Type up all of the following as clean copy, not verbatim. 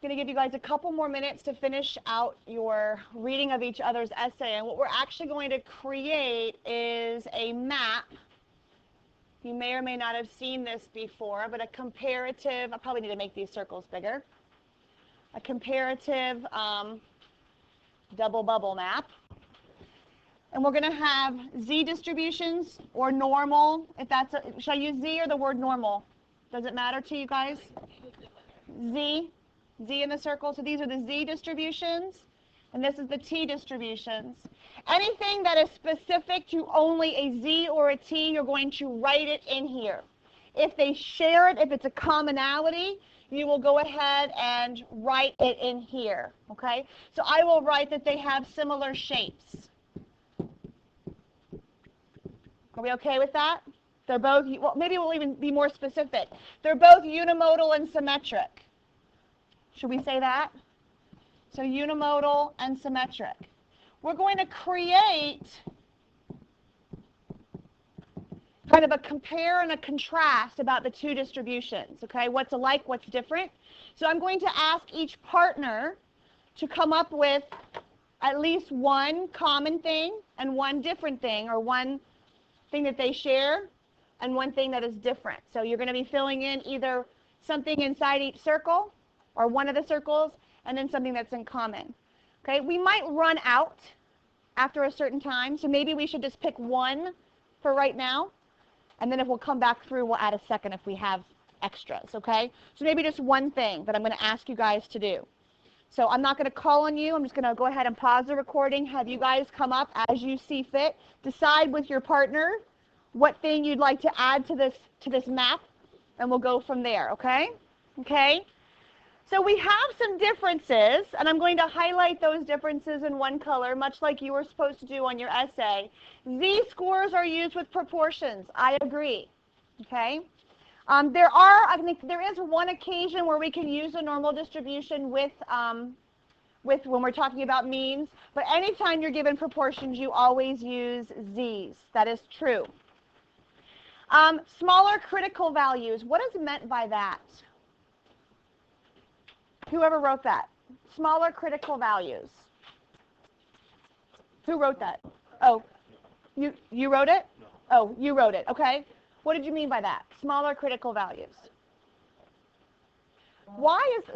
going to give you guys a couple more minutes to finish out your reading of each other's essay. And what we're actually going to create is a map. You may or may not have seen this before, but a comparative, I probably need to make these circles bigger. A comparative double bubble map. And we're going to have z distributions or normal. If that's should I use z or the word normal? Does it matter to you guys? Z in the circle. So these are the z distributions, and this is the t distributions. Anything that is specific to only a z or a t, you're going to write it in here. If they share it, if it's a commonality, you will go ahead and write it in here. Okay? So I will write that they have similar shapes. Are we okay with that? They're both, well, maybe we'll even be more specific. They're both unimodal and symmetric. Should we say that? So unimodal and symmetric. We're going to create kind of a compare and a contrast about the two distributions, okay? What's alike, what's different. So I'm going to ask each partner to come up with at least one common thing and one different thing, or one thing that they share and one thing that is different. So you're going to be filling in either something inside each circle or one of the circles, and then something that's in common. Okay, we might run out after a certain time, so maybe we should just pick one for right now, and then if we'll come back through, we'll add a second if we have extras, okay? So maybe just one thing that I'm going to ask you guys to do. So I'm not going to call on you. I'm just going to go ahead and pause the recording, have you guys come up as you see fit. Decide with your partner what thing you'd like to add to this map, and we'll go from there, okay? Okay? So we have some differences, and I'm going to highlight those differences in one color, much like you were supposed to do on your essay. Z-scores are used with proportions. I agree. Okay? I think there is one occasion where we can use a normal distribution with when we're talking about means, but anytime you're given proportions, you always use Z's. That is true. Smaller critical values. What is meant by that? Whoever wrote that? Smaller critical values. Who wrote that? Oh, you wrote it? No. Oh, you wrote it. Okay. What did you mean by that? Smaller critical values.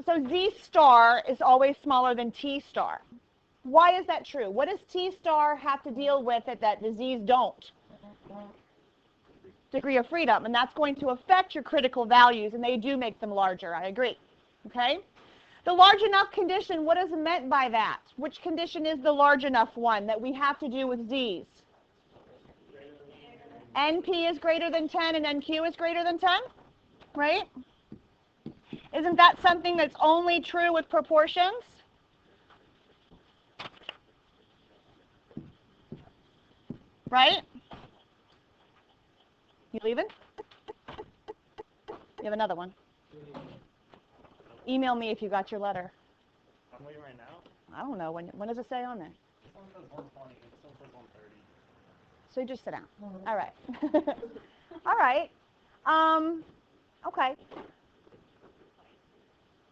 So Z star is always smaller than T star. Why is that true? What does T star have to deal with that the Z's don't? Degree of freedom, and that's going to affect your critical values, and they do make them larger. I agree. Okay? The large enough condition, what is meant by that? Which condition is the large enough one that we have to do with Z's? NP is greater than 10 and NQ is greater than 10, right? Isn't that something that's only true with proportions? Right? You leaving? You have another one. Email me if you got your letter. I'm waiting right now. I don't know. When does it say on there? This one says 120. This one says 130. So you just sit down. All right. All right. Okay.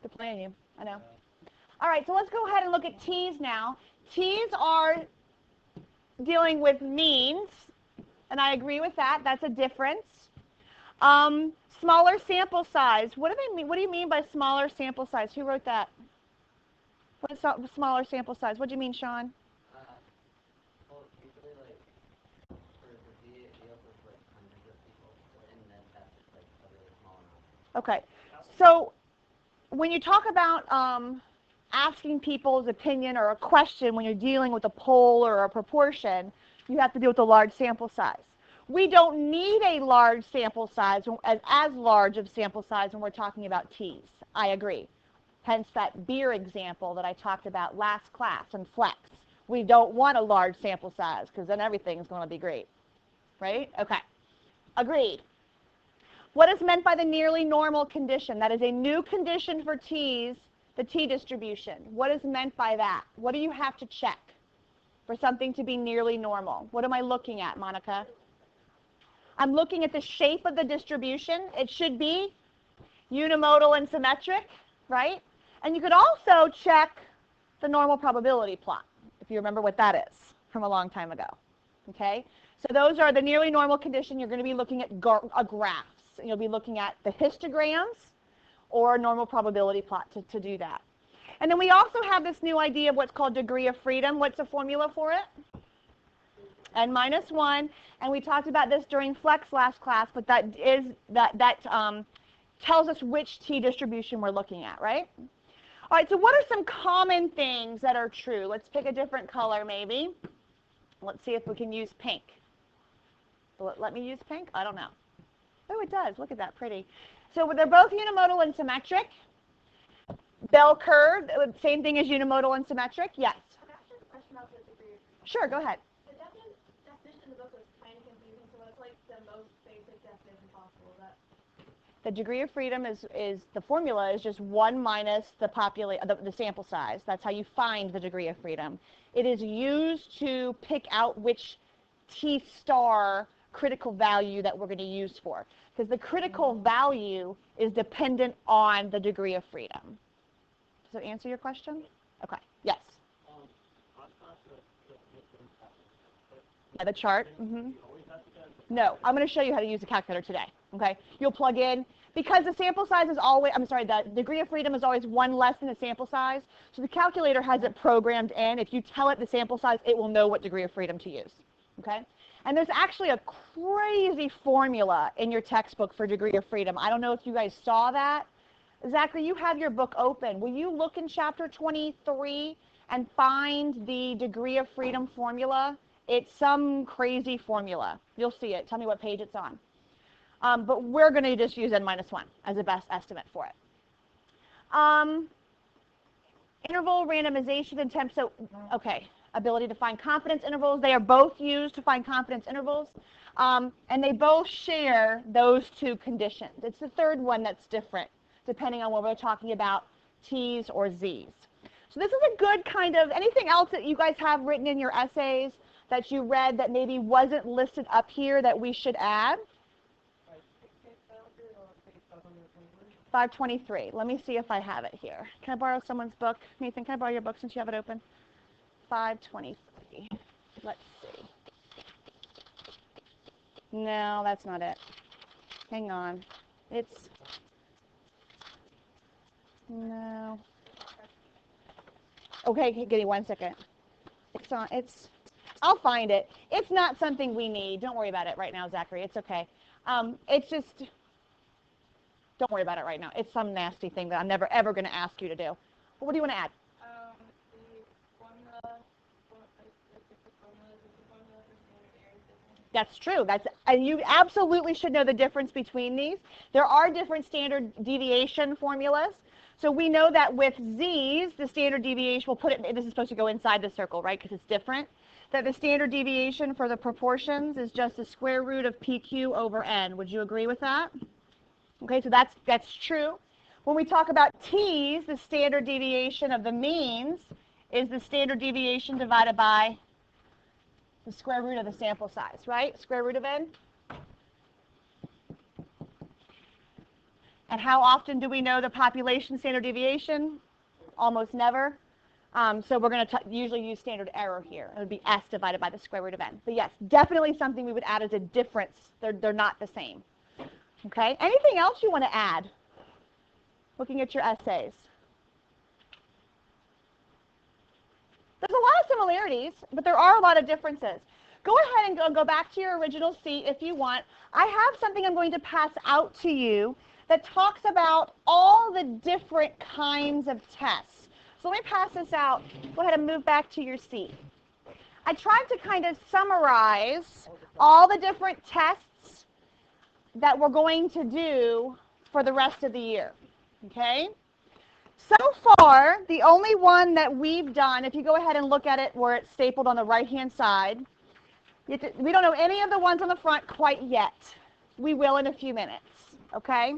Good playing you. I know. All right. So let's go ahead and look at T's now. T's are dealing with means, and I agree with that. That's a difference. Smaller sample size. What do they mean? What do you mean by smaller sample size? Who wrote that? What is smaller sample size? What do you mean, Sean? Well, usually, like, for the deal with, like, hundreds of people, and then that's just, like, a really small amount. Okay. So when you talk about asking people's opinion or a question when you're dealing with a poll or a proportion, you have to deal with a large sample size. We don't need a large sample size, as large of sample size when we're talking about T's. I agree. Hence that beer example that I talked about last class and flex. We don't want a large sample size because then everything's going to be great. Right? Okay. Agreed. What is meant by the nearly normal condition? That is a new condition for T's, the T distribution. What is meant by that? What do you have to check for something to be nearly normal? What am I looking at, Monica? I'm looking at the shape of the distribution. It should be unimodal and symmetric, right? And you could also check the normal probability plot, if you remember what that is from a long time ago. Okay? So those are the nearly normal condition. You're going to be looking at graphs. And you'll be looking at the histograms or normal probability plot to do that. And then we also have this new idea of what's called degree of freedom. What's the formula for it? N-1. And we talked about this during Flex last class, but that tells us which t-distribution we're looking at, right? All right, so what are some common things that are true? Let's pick a different color maybe. Let's see if we can use pink. Will it let me use pink? I don't know. Oh, it does. Look at that, pretty. So they're both unimodal and symmetric. Bell curve, same thing as unimodal and symmetric. Yes? Can I ask you a question about the degree? Sure, go ahead. The definition in the book was kind of confusing, so what's like the most basic definition possible? The degree of freedom is the formula is just 1 minus the sample size. That's how you find the degree of freedom. It is used to pick out which T star critical value that we're going to use for. Because the critical value is dependent on the degree of freedom. Does that answer your question? Okay. Yes? Yeah, the chart? Mm-hmm. No, I'm going to show you how to use a calculator today. Okay? You'll plug in, because the sample size is always, the degree of freedom is always 1 less than the sample size. So the calculator has it programmed in. If you tell it the sample size, it will know what degree of freedom to use. Okay? And there's actually a crazy formula in your textbook for degree of freedom. I don't know if you guys saw that. Zachary, you have your book open. Will you look in chapter 23 and find the degree of freedom formula? It's some crazy formula. You'll see it. Tell me what page it's on. But we're going to just use N-1 as the best estimate for it. Interval randomization and temp. So, okay, ability to find confidence intervals. They are both used to find confidence intervals. And they both share those two conditions. It's the third one that's different, depending on whether we're talking about T's or Z's. So this is a good kind of, anything else that you guys have written in your essays that you read that maybe wasn't listed up here that we should add? 523. Let me see if I have it here. Can I borrow someone's book? Nathan, can I borrow your book since you have it open? 523. Let's see. No, that's not it. Hang on. No. Okay, give me 1 second. I'll find it. It's not something we need. Don't worry about it right now, Zachary. It's okay. It's just, don't worry about it right now. It's some nasty thing that I'm never, ever going to ask you to do. But what do you want to add? That's true. And you absolutely should know the difference between these. There are different standard deviation formulas. So we know that with Z's, the standard deviation, we'll put it, this is supposed to go inside the circle, right, because it's different, that the standard deviation for the proportions is just the square root of PQ over N. Would you agree with that? Okay, so that's true. When we talk about T's, the standard deviation of the means is the standard deviation divided by the square root of the sample size, right? Square root of N. And how often do we know the population standard deviation? Almost never. So we're going to usually use standard error here. It would be S divided by the square root of N. But yes, definitely something we would add as a difference. They're not the same. Okay? Anything else you want to add? Looking at your essays. There's a lot of similarities, but there are a lot of differences. Go ahead and go back to your original seat if you want. I have something I'm going to pass out to you that talks about all the different kinds of tests. So let me pass this out. Go ahead and move back to your seat. I tried to kind of summarize all the different tests that we're going to do for the rest of the year. Okay? So far, the only one that we've done, if you go ahead and look at it where it's stapled on the right-hand side, we don't know any of the ones on the front quite yet. We will in a few minutes. Okay?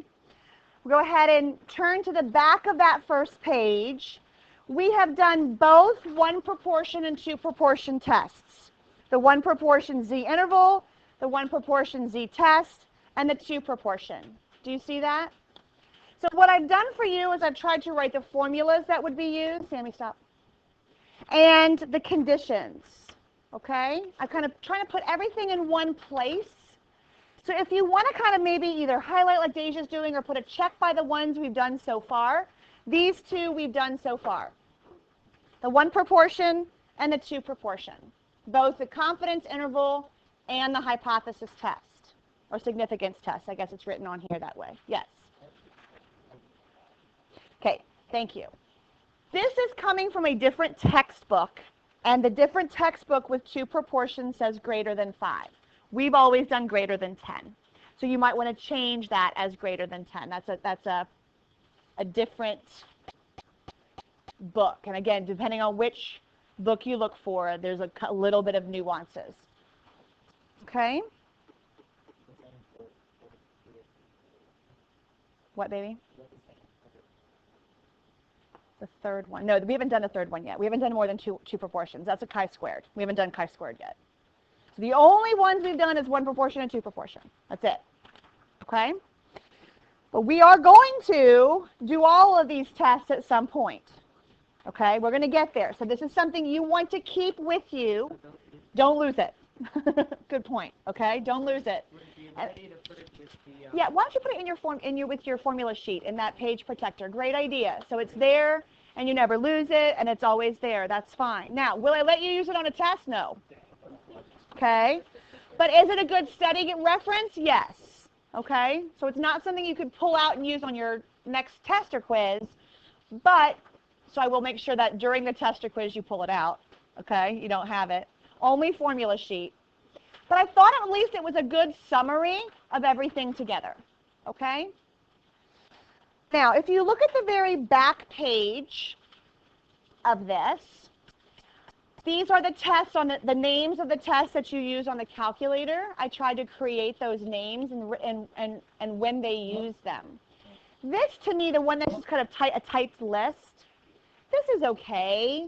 We'll go ahead and turn to the back of that first page. We have done both 1 proportion and 2 proportion tests. The 1 proportion Z interval, the 1 proportion Z test, and the 2 proportion. Do you see that? So what I've done for you is I've tried to write the formulas that would be used. Sammy, stop. And the conditions. Okay? I'm kind of trying to put everything in one place. So if you want to kind of maybe either highlight like Deja's doing or put a check by the ones we've done so far, these two we've done so far. The one proportion and the two proportion. Both the confidence interval and the hypothesis test, or significance test. I guess it's written on here that way. Yes. Okay, thank you. This is coming from a different textbook, and the different textbook with two proportions says greater than 5. We've always done greater than 10. So you might want to change that as greater than 10. That's a different book. And again, depending on which book you look for, there's a little bit of nuances. Okay? What, baby? The third one. No, we haven't done a third one yet. We haven't done more than two proportions. That's a chi-squared. We haven't done chi-squared yet. So the only ones we've done is one proportion and two proportion. That's it. Okay? But we are going to do all of these tests at some point. Okay? We're going to get there. So this is something you want to keep with you. Don't lose it. Good point. Okay? Don't lose it. Yeah, why don't you put it in your with your formula sheet in that page protector? Great idea. So it's there and you never lose it and it's always there. That's fine. Now, will I let you use it on a test? No. Okay? But is it a good study reference? Yes. Okay? So it's not something you could pull out and use on your next test or quiz, but so I will make sure that during the test or quiz you pull it out. Okay? You don't have it. Only formula sheet. But I thought at least it was a good summary of everything together. Okay? Now, if you look at the very back page of this, these are the tests on the names of the tests that you use on the calculator. I tried to create those names and when they use them. This, to me, the one that's just kind of a typed list, this is okay.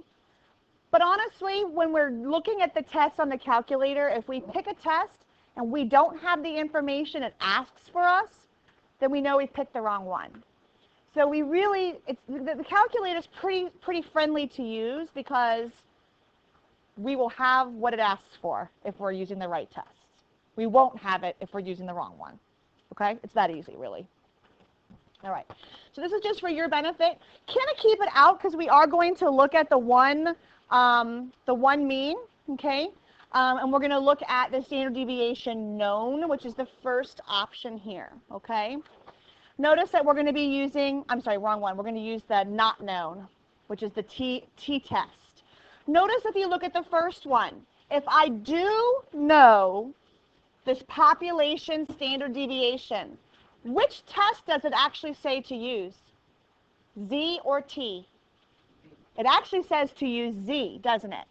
But honestly, when we're looking at the tests on the calculator, if we pick a test and we don't have the information it asks for us, then we know we've picked the wrong one. So we really, the calculator is pretty friendly to use because we will have what it asks for if we're using the right tests. We won't have it if we're using the wrong one. Okay? It's that easy, really. All right. So this is just for your benefit. Kind of keep it out because we are going to look at the one mean, okay? And we're going to look at the standard deviation known, which is the first option here, okay? Notice that we're going to be using, I'm sorry, wrong one. We're going to use the not known, which is the t-test. Notice if you look at the first one, if I do know this population standard deviation, which test does it actually say to use? Z or T? It actually says to use Z, doesn't it?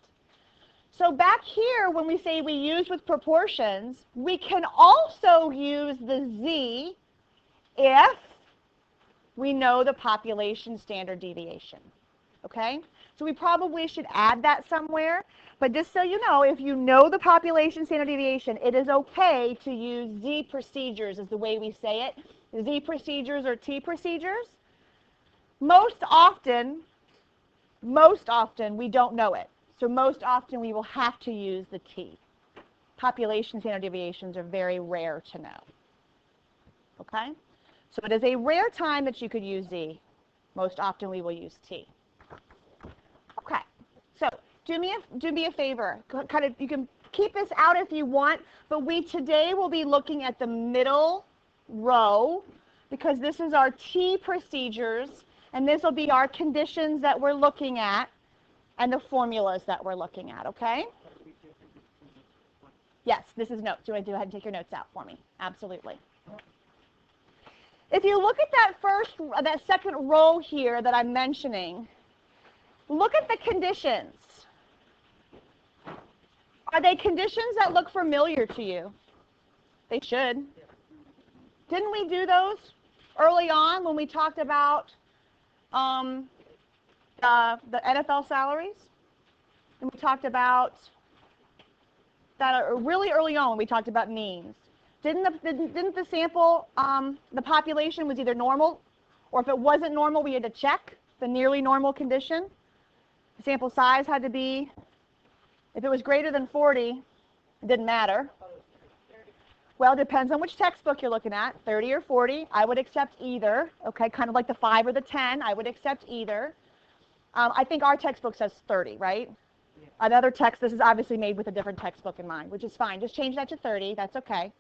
So back here, when we say we use with proportions, we can also use the Z if we know the population standard deviation. Okay? So we probably should add that somewhere. But just so you know, if you know the population standard deviation, it is okay to use Z procedures is the way we say it. Z procedures or T procedures. Most often we don't know it. So most often we will have to use the T. Population standard deviations are very rare to know. Okay? So it is a rare time that you could use Z. Most often we will use T. Okay. So do me a favor. You can keep this out if you want, but we today will be looking at the middle row because this is our T procedures. And this will be our conditions that we're looking at and the formulas that we're looking at, okay? Yes, this is notes. Do you want to go ahead and take your notes out for me? Absolutely. If you look at that second row here that I'm mentioning, look at the conditions. Are they conditions that look familiar to you? They should. Didn't we do those early on when we talked about the NFL salaries? And we talked about that really early on when we talked about means. Didn't the sample, the population was either normal or if it wasn't normal, we had to check the nearly normal condition. The sample size had to be, if it was greater than 40, it didn't matter. Well, it depends on which textbook you're looking at, 30 or 40. I would accept either, okay, kind of like the 5 or the 10. I would accept either. I think our textbook says 30, right? Yeah. Another text, this is obviously made with a different textbook in mind, which is fine. Just change that to 30. That's okay.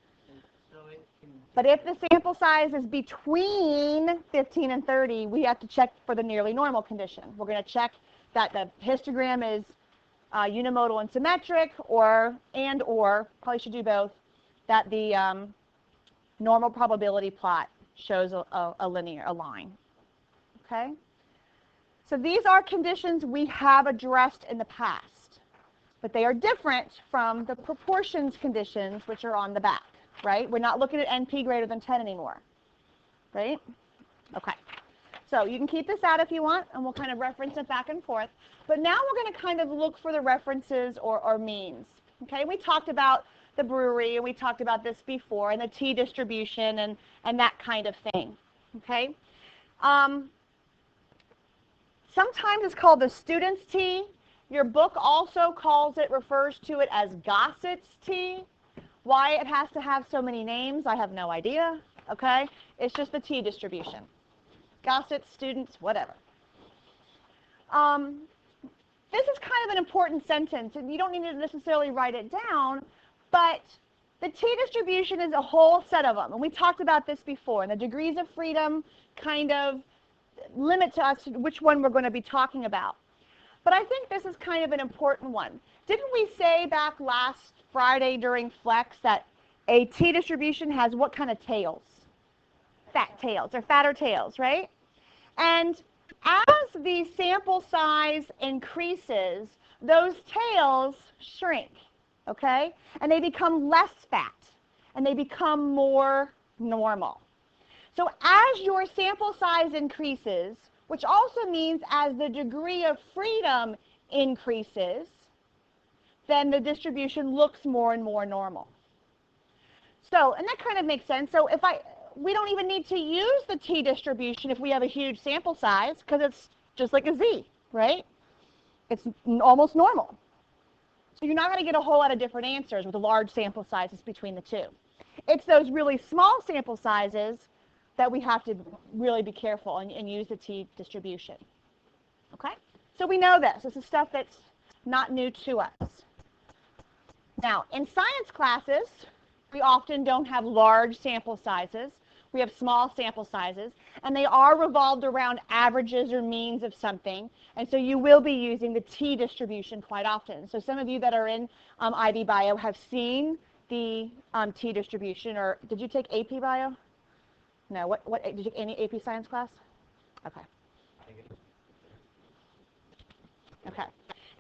So it can. But if the sample size is between 15 and 30, we have to check for the nearly normal condition. We're going to check that the histogram is unimodal and symmetric, or probably should do both, that the normal probability plot shows a line. Okay? So these are conditions we have addressed in the past, but they are different from the proportions conditions which are on the back, right? We're not looking at NP greater than 10 anymore, right? Okay. So you can keep this out if you want, and we'll kind of reference it back and forth. But now we're going to kind of look for the references or means. Okay? We talked about the brewery, and we talked about this before, and the T distribution and that kind of thing. Okay? Sometimes it's called the student's T. Your book also refers to it as Gossett's T. Why it has to have so many names, I have no idea. Okay? It's just the T distribution. Gossett's, students, whatever. This is kind of an important sentence, and you don't need to necessarily write it down, but the T distribution is a whole set of them, and we talked about this before, and the degrees of freedom kind of limit to us which one we're going to be talking about. But I think this is kind of an important one. Didn't we say back last Friday during Flex that a T distribution has what kind of tails? Fat tails, or fatter tails, right? And as the sample size increases, those tails shrink, okay? And they become less fat, and they become more normal. So as your sample size increases, which also means as the degree of freedom increases, then the distribution looks more and more normal. So, and that kind of makes sense. So we don't even need to use the T distribution if we have a huge sample size, because it's just like a Z, right? It's almost normal. So you're not going to get a whole lot of different answers with the large sample sizes between the two. It's those really small sample sizes that we have to really be careful and use the T distribution. Okay? So we know this. This is stuff that's not new to us. Now, in science classes, we often don't have large sample sizes. We have small sample sizes, and they are revolved around averages or means of something, and so you will be using the T distribution quite often. So some of you that are in IB Bio have seen the T distribution, or did you take AP Bio? No, what did you take any AP Science class? Okay. Okay.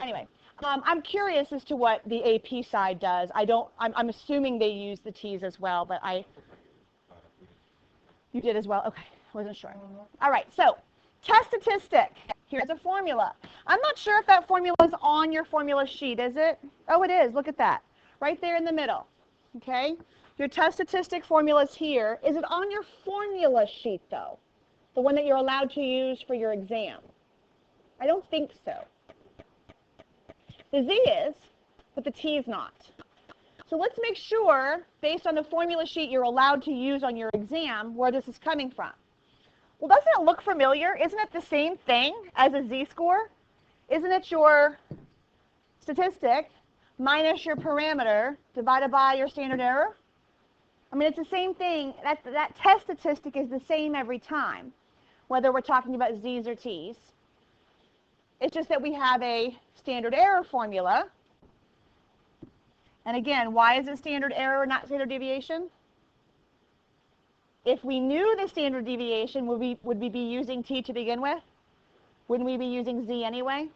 Anyway, I'm curious as to what the AP side does. I'm assuming they use the T's as well, but you did as well? Okay, wasn't sure. All right, so test statistic. Here's a formula. I'm not sure if that formula is on your formula sheet, is it? Oh, it is. Look at that. Right there in the middle. Okay? Your test statistic formula is here. Is it on your formula sheet, though? The one that you're allowed to use for your exam? I don't think so. The Z is, but the T is not. So let's make sure, based on the formula sheet you're allowed to use on your exam, where this is coming from. Well, doesn't it look familiar? Isn't it the same thing as a Z-score? Isn't it your statistic minus your parameter divided by your standard error? I mean, it's the same thing. That test statistic is the same every time, whether we're talking about Z's or T's. It's just that we have a standard error formula. And again, why is it standard error, not standard deviation? If we knew the standard deviation, would we be using T to begin with? Wouldn't we be using Z anyway?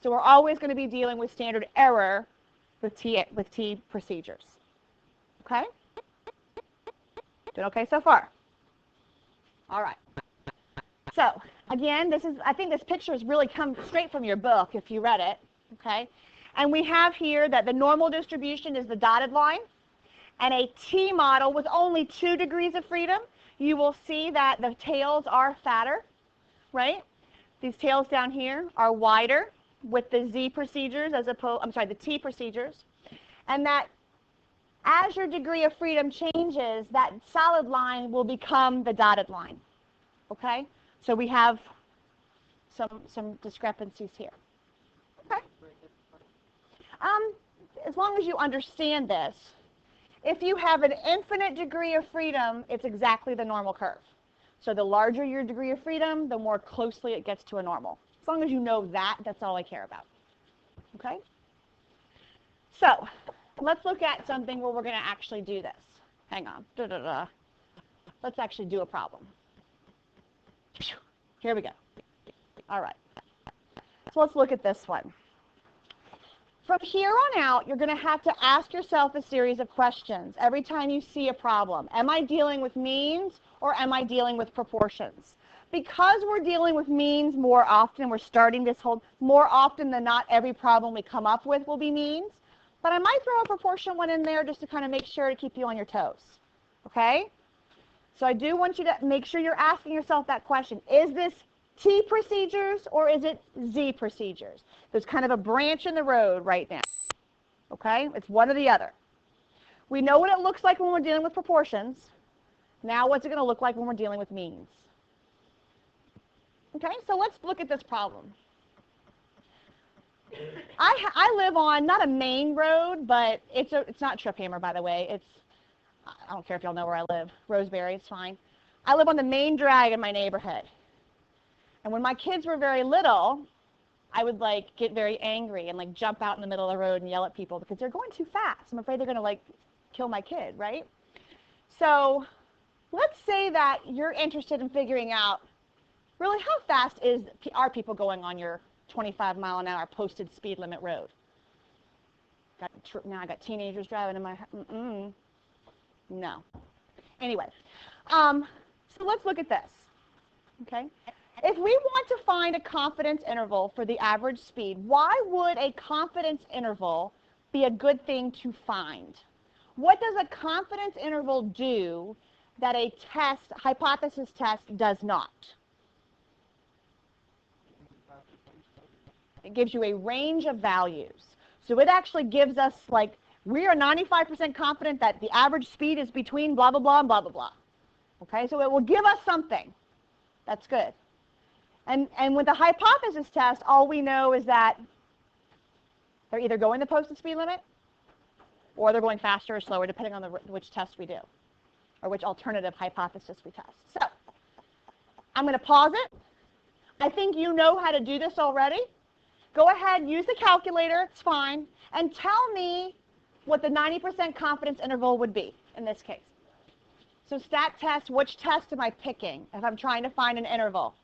So we're always going to be dealing with standard error with T procedures. Okay? Doing okay so far? All right. So again, I think this picture has really come straight from your book if you read it. Okay? And we have here that the normal distribution is the dotted line, and a T model with only 2 degrees of freedom. you will see that the tails are fatter, right? These tails down here are wider with the Z procedures as opposed, I'm sorry, the T procedures. And that as your degree of freedom changes, that solid line will become the dotted line. Okay? So we have some discrepancies here. Okay? As long as you understand this, if you have an infinite degree of freedom, it's exactly the normal curve. So the larger your degree of freedom, the more closely it gets to a normal. As long as you know that, that's all I care about. Okay? So let's look at something where we're going to actually do this. Hang on. Let's actually do a problem. Here we go. All right. So let's look at this one. From here on out, you're going to have to ask yourself a series of questions every time you see a problem. Am I dealing with means or am I dealing with proportions? Because we're dealing with means more often, we're starting this whole, more often than not, every problem we come up with will be means. But I might throw a proportion one in there just to kind of make sure to keep you on your toes. Okay? So I do want you to make sure you're asking yourself that question. Is this T procedures or is it Z procedures? There's kind of a branch in the road right now. Okay? It's one or the other. We know what it looks like when we're dealing with proportions. Now what's it going to look like when we're dealing with means? Okay? So let's look at this problem. I live on, not a main road, but it's not Trip Hammer, by the way. I don't care if y'all know where I live. Roseberry, it's fine. I live on the main drag in my neighborhood. And when my kids were very little, I would get very angry and jump out in the middle of the road and yell at people because they're going too fast. I'm afraid they're going to kill my kid, right? So let's say that you're interested in figuring out really how fast are people going on your 25-mile-an-hour posted speed limit road. Now I got teenagers driving in my no. Anyway, so let's look at this. Okay. If we want to find a confidence interval for the average speed, why would a confidence interval be a good thing to find? What does a confidence interval do that a hypothesis test does not? It gives you a range of values. So it actually gives us, we are 95% confident that the average speed is between blah, blah, blah, and blah, blah, blah. Okay, so it will give us something. That's good. And with the hypothesis test, all we know is that they're either going the posted speed limit or they're going faster or slower, depending on which test we do or which alternative hypothesis we test. So I'm going to pause it. I think you know how to do this already. Go ahead, use the calculator, it's fine, and tell me what the 90% confidence interval would be in this case. So stat test, which test am I picking if I'm trying to find an interval?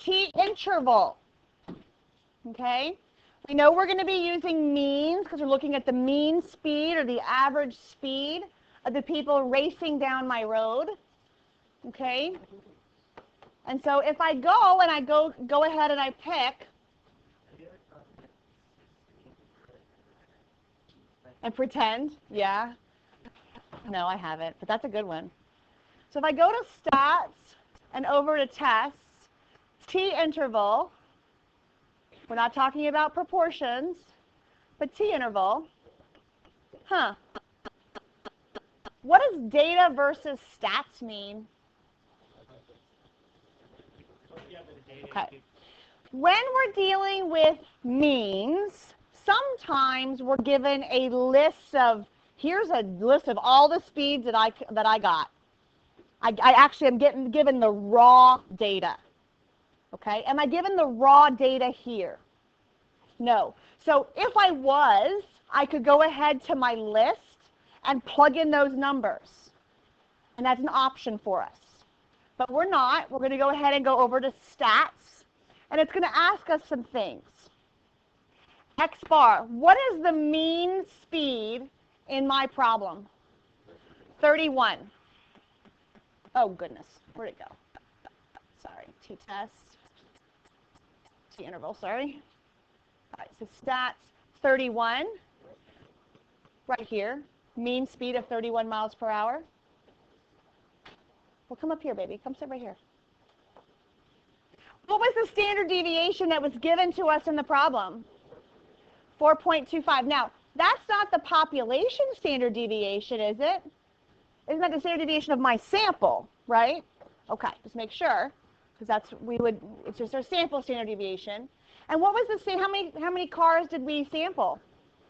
T interval. Okay? We know we're going to be using means because we're looking at the mean speed or the average speed of the people racing down my road. Okay? And so if I go and I go ahead and I pick and pretend, yeah. No, I haven't, but that's a good one. So if I go to stats and over to tests, T interval, we're not talking about proportions, but T interval, what does data versus stats mean? Okay. When we're dealing with means, sometimes we're given a list of, here's a list of all the speeds that I got. I actually am given the raw data. Okay, am I given the raw data here? No. So if I was, I could go ahead to my list and plug in those numbers. And that's an option for us. But we're not. We're going to go ahead and go over to stats. And it's going to ask us some things. X bar, what is the mean speed in my problem? 31. Oh, goodness. Where'd it go? Sorry. T-test. T-interval, sorry. All right, so stats, 31. Right here. Mean speed of 31 miles per hour. Well, come up here, baby. Come sit right here. What was the standard deviation that was given to us in the problem? 4.25. Now, that's not the population standard deviation, is it? Isn't that the standard deviation of my sample, right? Okay, just make sure, because it's just our sample standard deviation. And what was the same? How many cars did we sample?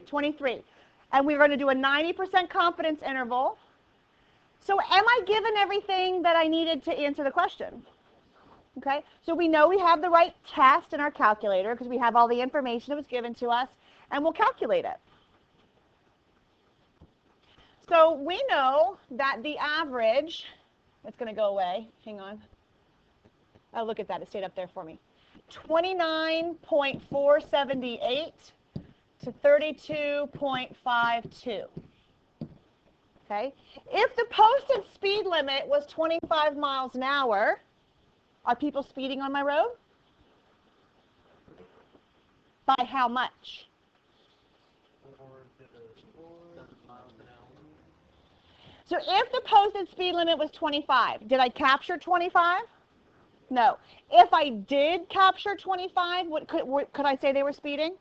23. And we were going to do a 90% confidence interval. So am I given everything that I needed to answer the question? Okay, so we know we have the right test in our calculator because we have all the information that was given to us, and we'll calculate it. So we know that the average, it's going to go away, hang on. Oh, look at that, it stayed up there for me. 29.478 to 32.52. Okay, if the posted speed limit was 25 miles an hour, are people speeding on my road? By how much? 4 miles an hour. So if the posted speed limit was 25, did I capture 25? No. If I did capture 25, could I say they were speeding?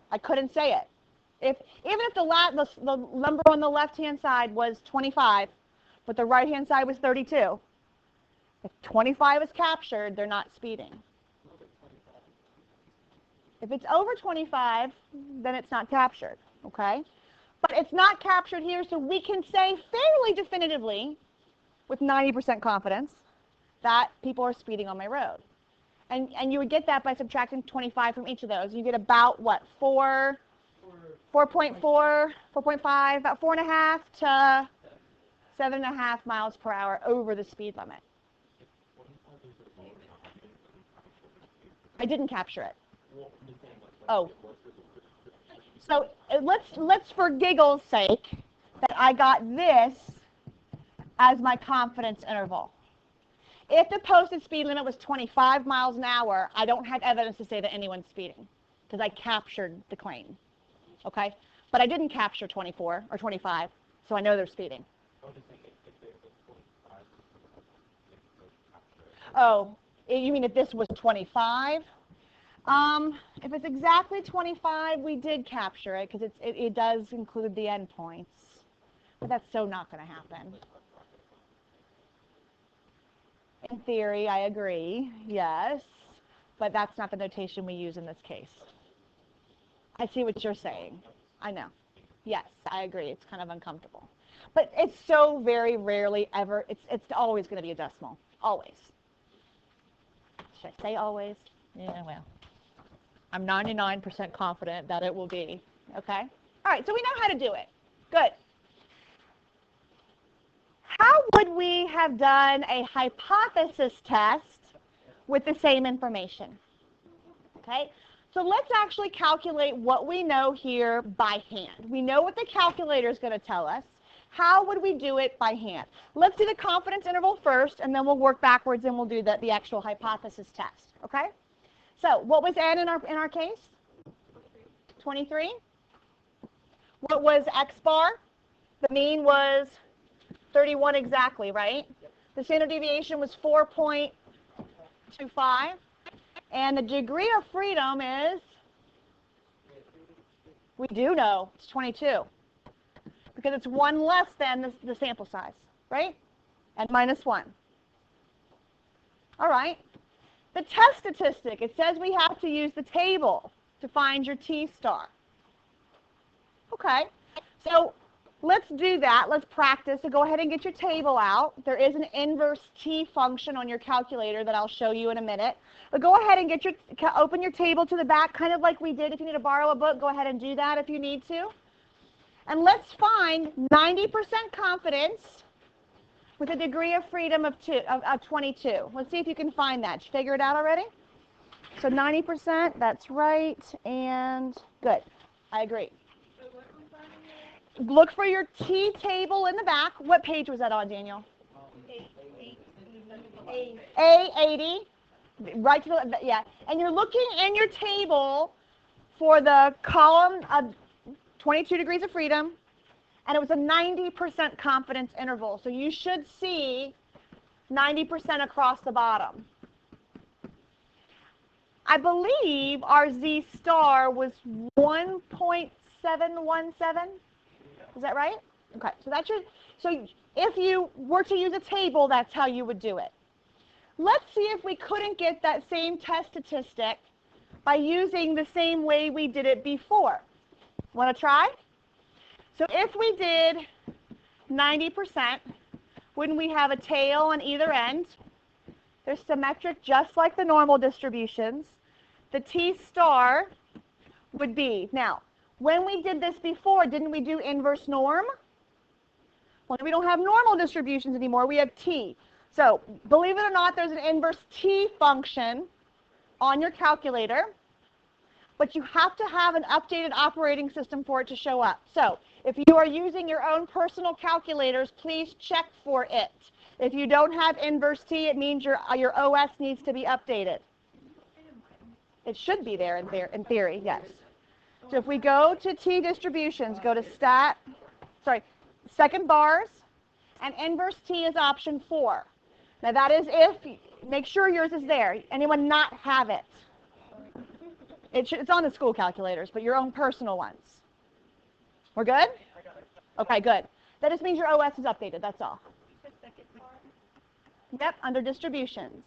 I couldn't say it. Even if the number on the left-hand side was 25, but the right-hand side was 32, if 25 is captured, they're not speeding. If it's over 25, then it's not captured, okay? But it's not captured here, so we can say fairly definitively, with 90% confidence, that people are speeding on my road. And you would get that by subtracting 25 from each of those. You get about, what, 4.4, 4.5, about 4.5 to 7.5 miles per hour over the speed limit. I didn't capture it. Oh. So let's for giggle's sake that I got this as my confidence interval. If the posted speed limit was 25 miles an hour, I don't have evidence to say that anyone's speeding because I captured the claim. Okay? But I didn't capture 24 or 25, so I know they're speeding. Oh, you mean if this was 25? If it's exactly 25, we did capture it because it does include the endpoints. But that's so not going to happen. In theory, I agree, yes. But that's not the notation we use in this case. I see what you're saying. I know. Yes, I agree. It's kind of uncomfortable. But it's so very rarely ever, it's always going to be a decimal. Always. Should I say always? Yeah, well. I'm 99% confident that it will be. Okay? All right, so we know how to do it. Good. How would we have done a hypothesis test with the same information? Okay? So let's actually calculate what we know here by hand. We know what the calculator is going to tell us. How would we do it by hand? Let's do the confidence interval first, and then we'll work backwards and we'll do the actual hypothesis test. Okay? So what was n in our case? 23. What was x bar? The mean was 31 exactly, right? The standard deviation was 4.25. And the degree of freedom is, we do know, it's 22. Because it's 1 less than the sample size, right? And minus 1. All right. The test statistic, it says we have to use the table to find your t-star. Okay. So let's do that. Let's practice. So go ahead and get your table out. There is an inverse t function on your calculator that I'll show you in a minute. But go ahead and open your table to the back, kind of like we did. If you need to borrow a book, go ahead and do that if you need to. And let's find 90% confidence with a degree of freedom of 22. Let's see if you can find that. Did you figure it out already? So 90%, that's right, and good. I agree. Look for your T table in the back. What page was that on, Daniel? A80. Right to the, yeah. And you're looking in your table for the column of 22 degrees of freedom, and it was a 90% confidence interval. So you should see 90% across the bottom. I believe our Z star was 1.717. Is that right? Okay, so that should, so if you were to use a table, that's how you would do it. Let's see if we couldn't get that same test statistic by using the same way we did it before. Want to try? So if we did 90%, wouldn't we have a tail on either end? They're symmetric just like the normal distributions. The T star would be, now, when we did this before, didn't we do inverse norm? Well, we don't have normal distributions anymore, we have T. So, believe it or not, there's an inverse T function on your calculator, but you have to have an updated operating system for it to show up. So, if you are using your own personal calculators, please check for it. If you don't have inverse T, it means your OS needs to be updated. It should be there in theory, yes. So if we go to T distributions, go to second bars, and inverse T is option 4. Now that is if, make sure yours is there. Anyone not have it? It's on the school calculators, but your own personal ones. We're good? Okay, good. That just means your OS is updated, that's all. Yep, under distributions.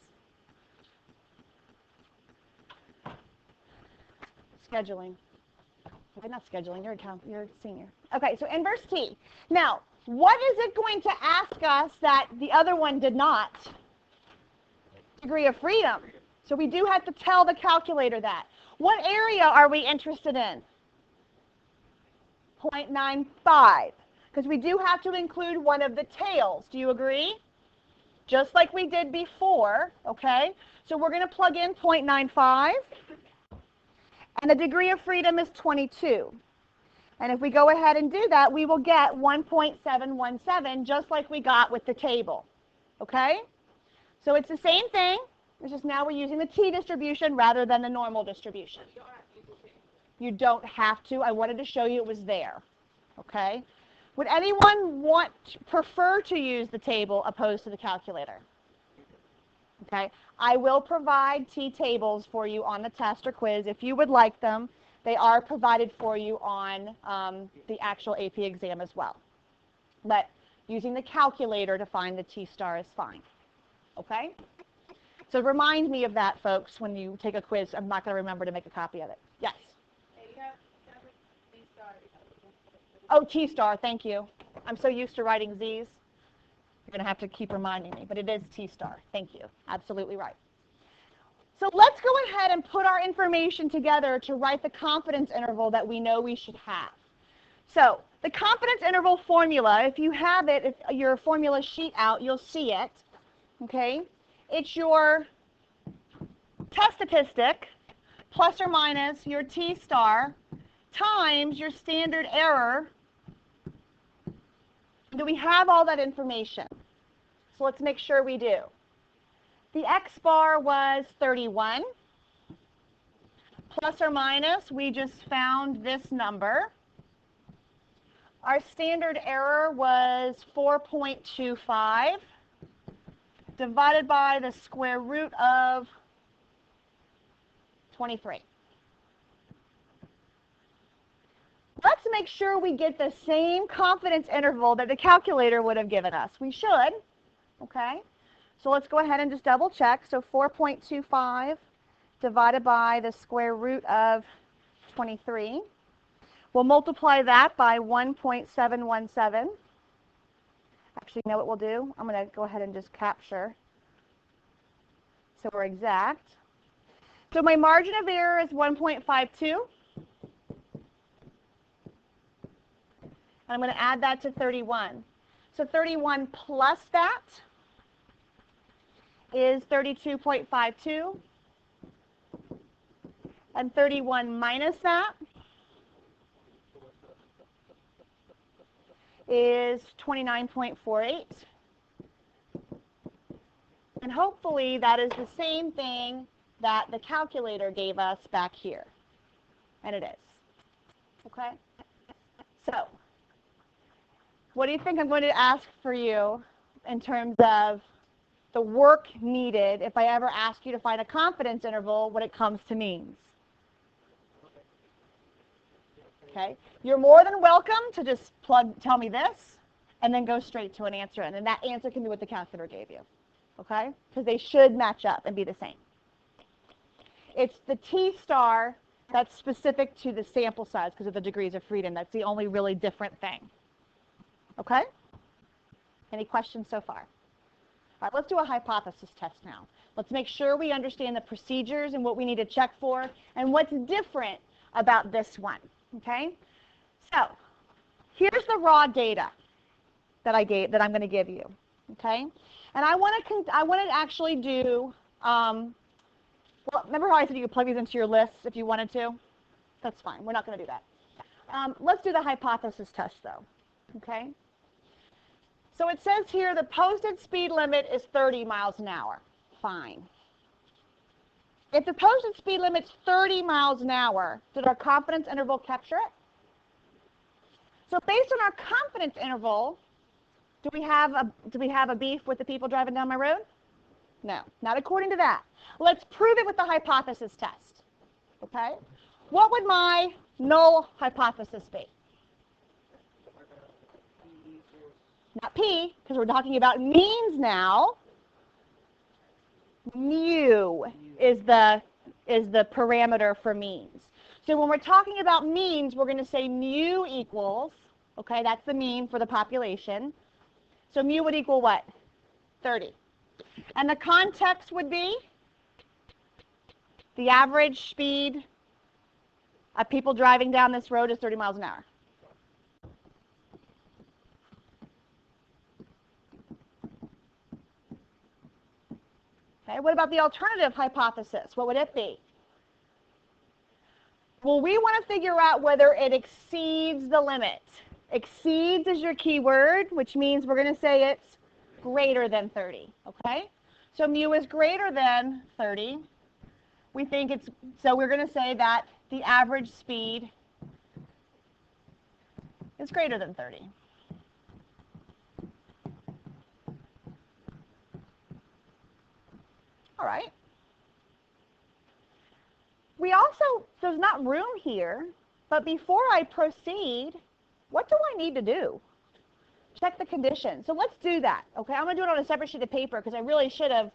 Scheduling. Okay, not scheduling, you're a senior. Okay, so inverse T. Now, what is it going to ask us that the other one did not? Degree of freedom. So we do have to tell the calculator that. What area are we interested in? 0.95. Because we do have to include one of the tails. Do you agree? Just like we did before, okay? So we're going to plug in 0.95. And the degree of freedom is 22. And if we go ahead and do that, we will get 1.717, just like we got with the table. Okay? So it's the same thing. It's just now we're using the T distribution rather than the normal distribution. You don't have to. I wanted to show you it was there. Okay? Would anyone prefer to use the table opposed to the calculator? Okay? I will provide T tables for you on the test or quiz if you would like them. They are provided for you on the actual AP exam as well. But using the calculator to find the T star is fine. Okay? So remind me of that, folks, when you take a quiz. I'm not going to remember to make a copy of it. Yes? Oh, T star, thank you. I'm so used to writing Z's. You're going to have to keep reminding me, but it is T star. Thank you. Absolutely right. So let's go ahead and put our information together to write the confidence interval that we know we should have. So the confidence interval formula, if you have it, if your formula sheet out, you'll see it. Okay? It's your test statistic plus or minus your T star times your standard error. Do we have all that information? So let's make sure we do. The X bar was 31. Plus or minus, we just found this number. Our standard error was 4.25 divided by the square root of 23. Let's make sure we get the same confidence interval that the calculator would have given us. We should, okay? So let's go ahead and just double check. So 4.25 divided by the square root of 23. We'll multiply that by 1.717. Actually, you know what we'll do? I'm going to go ahead and just capture so we're exact. So my margin of error is 1.52. And I'm going to add that to 31. So 31 plus that is 32.52. And 31 minus that is 29.48. And hopefully that is the same thing that the calculator gave us back here. And it is. Okay? So, what do you think I'm going to ask for you in terms of the work needed if I ever ask you to find a confidence interval when it comes to means. Okay? You're more than welcome to just tell me this, and then go straight to an answer, and then that answer can be what the calculator gave you. Okay? Because they should match up and be the same. It's the T star that's specific to the sample size because of the degrees of freedom. That's the only really different thing. Okay? Any questions so far? All right, let's do a hypothesis test now. Let's make sure we understand the procedures and what we need to check for and what's different about this one. Okay? So, here's the raw data that I'm going to give you. Okay? And I want to actually do well, remember how I said you could plug these into your lists if you wanted to? That's fine. We're not going to do that. Let's do the hypothesis test, though. Okay? So it says here the posted speed limit is 30 miles an hour. Fine. If the posted speed limit's 30 miles an hour, did our confidence interval capture it? So based on our confidence interval, do we have a beef with the people driving down my road? No, not according to that. Let's prove it with the hypothesis test. Okay? What would my null hypothesis be? Not P, because we're talking about means now. Mu is the parameter for means. So when we're talking about means, we're going to say mu equals, okay, that's the mean for the population. So mu would equal what? 30. And the context would be the average speed of people driving down this road is 30 miles an hour. Okay, what about the alternative hypothesis? What would it be? Well, we want to figure out whether it exceeds the limit. Exceeds is your key word, which means we're going to say it's greater than 30. Okay? So mu is greater than 30. We think it's, so we're going to say that the average speed is greater than 30. All right. We also, there's not room here, but before I proceed, what do I need to do? Check the condition. So let's do that, okay? I'm going to do it on a separate sheet of paper because I really should have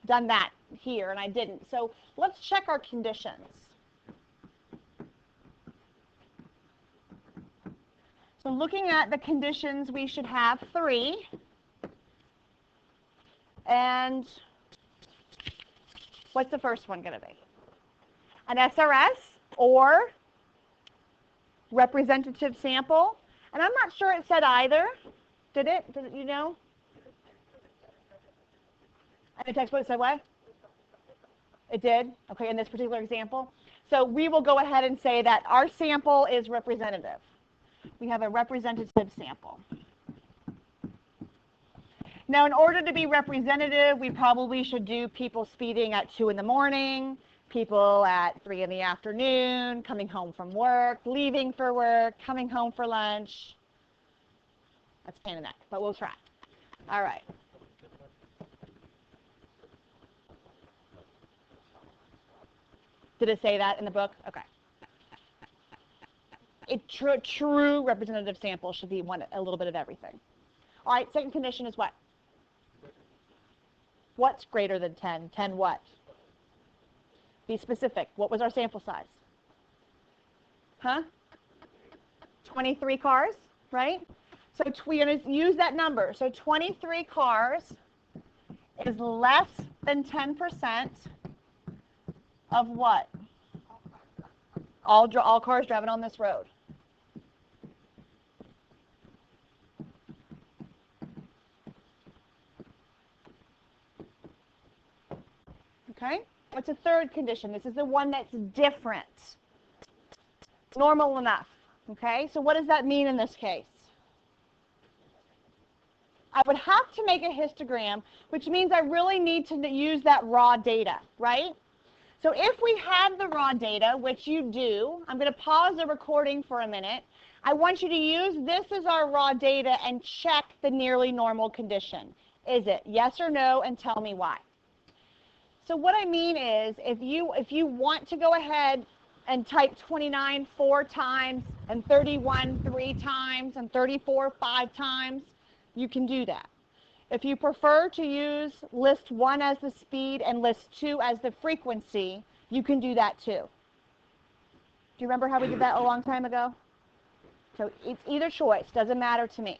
done that here, and I didn't. So let's check our conditions. So looking at the conditions, we should have 3. And what's the first one going to be? An SRS or representative sample. And I'm not sure it said either. Did it? Did it, you know? And the textbook said what? It did? Okay, in this particular example. So we will go ahead and say that our sample is representative. We have a representative sample. Now, in order to be representative, we probably should do people speeding at 2 in the morning, people at 3 in the afternoon, coming home from work, leaving for work, coming home for lunch. That's a pain in the neck, but we'll try. All right. Did it say that in the book? Okay. A true representative sample should be a little bit of everything. All right, second condition is what? What's greater than 10? 10 what? Be specific. What was our sample size? Huh? 23 cars, right? So we're going to use that number. So 23 cars is less than 10% of what? All cars driving on this road. Okay? What's a third condition? This is the one that's different. Normal enough. Okay? So what does that mean in this case? I would have to make a histogram, which means I really need to use that raw data, right? So if we have the raw data, which you do, I'm going to pause the recording for a minute. I want you to use this as our raw data and check the nearly normal condition. Is it? Yes or no, and tell me why. So what I mean is, if you want to go ahead and type 29 4 times, and 31 3 times, and 34 5 times, you can do that. If you prefer to use list 1 as the speed and list 2 as the frequency, you can do that too. Do you remember how we did that a long time ago? So it's either choice, doesn't matter to me.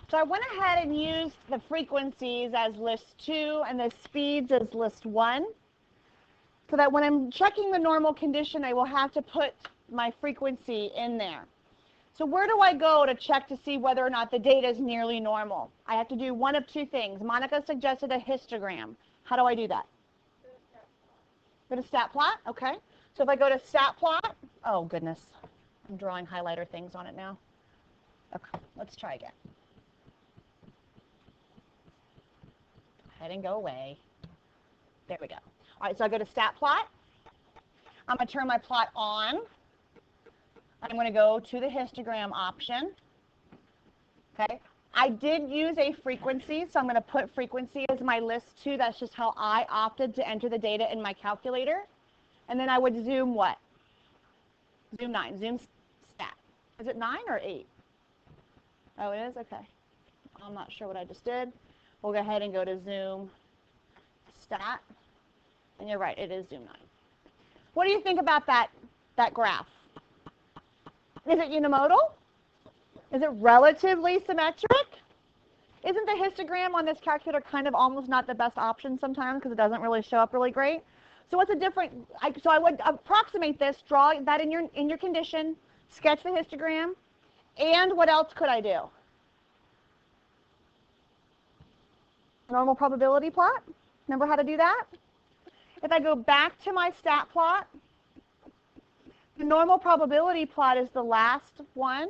So I went ahead and used the frequencies as list 2 and the speeds as list 1, so that when I'm checking the normal condition, I will have to put my frequency in there. So where do I go to check to see whether or not the data is nearly normal? I have to do one of two things. Monica suggested a histogram. How do I do that? Go to stat plot, okay. So if I go to stat plot, oh goodness, I'm drawing highlighter things on it now. Okay, let's try again. Go ahead and go away. There we go. All right, so I go to stat plot. I'm going to turn my plot on. I'm going to go to the histogram option. Okay. I did use a frequency, so I'm going to put frequency as my list 2. That's just how I opted to enter the data in my calculator. And then I would zoom what? Zoom 9. Zoom stat. Is it 9 or 8? Oh, it is? Okay. I'm not sure what I just did. We'll go ahead and go to zoom stat. And you're right, it is zoom 9. What do you think about that graph? Is it unimodal? Is it relatively symmetric? Isn't the histogram on this calculator kind of almost not the best option sometimes because it doesn't really show up really great? So what's a different, so I would approximate this, draw that in your condition, sketch the histogram, and what else could I do? Normal probability plot. Remember how to do that? If I go back to my stat plot, the normal probability plot is the last one.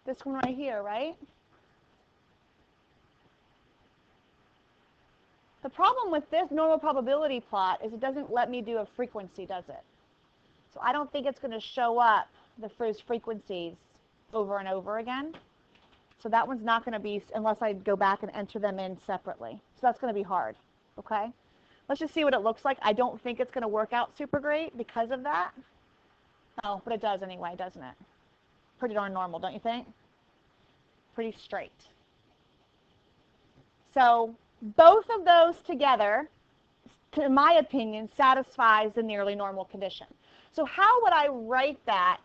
This one right here, right? The problem with this normal probability plot is it doesn't let me do a frequency, does it? So I don't think it's going to show up the first frequencies over and over again. So that one's not going to be, unless I go back and enter them in separately. So that's going to be hard, okay? Let's just see what it looks like. I don't think it's going to work out super great because of that. Oh, but it does anyway, doesn't it? Pretty darn normal, don't you think? Pretty straight. So both of those together, in my opinion, satisfies the nearly normal condition. So how would I write that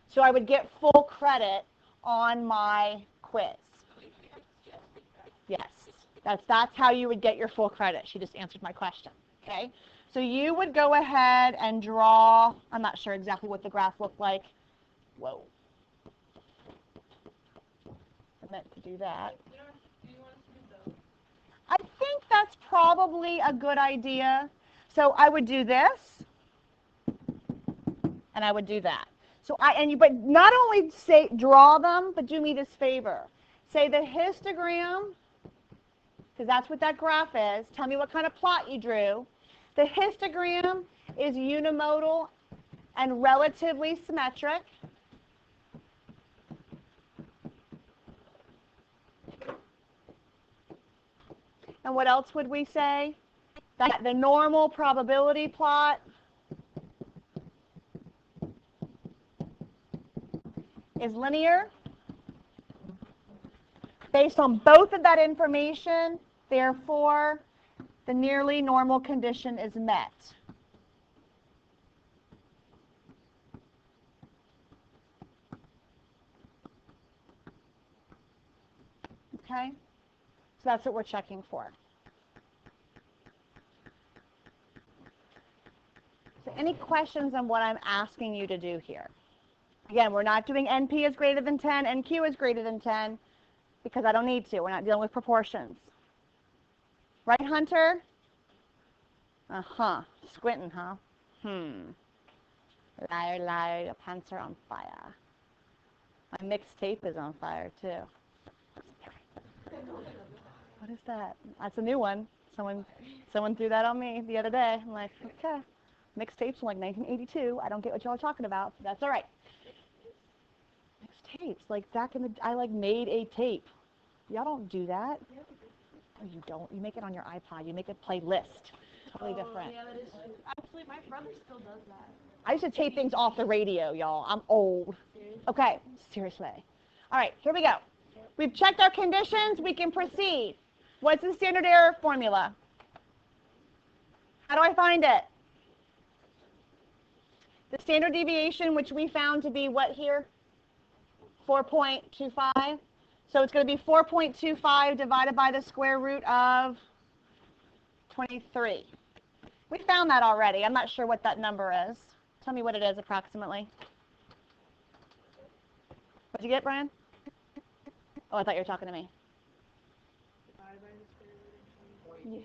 so I would get full credit on my quiz? Yes, that's how you would get your full credit. She just answered my question, okay? So you would go ahead and draw, I'm not sure exactly what the graph looked like. Whoa. I meant to do that. I think that's probably a good idea. So I would do this, and I would do that. So but not only say draw them, but do me this favor. Say the histogram, because that's what that graph is. Tell me what kind of plot you drew. The histogram is unimodal and relatively symmetric. And what else would we say? That the normal probability plot is linear. Based on both of that information, therefore, the nearly normal condition is met. Okay? So that's what we're checking for. So any questions on what I'm asking you to do here? Again, we're not doing NP is greater than 10, NQ is greater than 10, because I don't need to. We're not dealing with proportions. Right, Hunter? Uh-huh. Squinting, huh? Liar, liar, your pants are on fire. My mixed tape is on fire too. What is that? That's a new one. Someone threw that on me the other day. I'm like, okay. Mixed tapes from like 1982. I don't get what y'all are talking about. But that's all right. Mixed tapes, like back in the, I like made a tape. Y'all don't do that. Oh, you don't. You make it on your iPod. You make a playlist. Totally different. Yeah, that is true. Actually, my brother still does that. I used to tape things off the radio, y'all. I'm old. Seriously? Okay, seriously. All right, here we go. We've checked our conditions. We can proceed. What's the standard error formula? How do I find it? The standard deviation, which we found to be what here? 4.25. So it's going to be 4.25 divided by the square root of 23. We found that already. I'm not sure what that number is. Tell me what it is approximately. What'd you get, Brian? Oh, I thought you were talking to me. Yeah.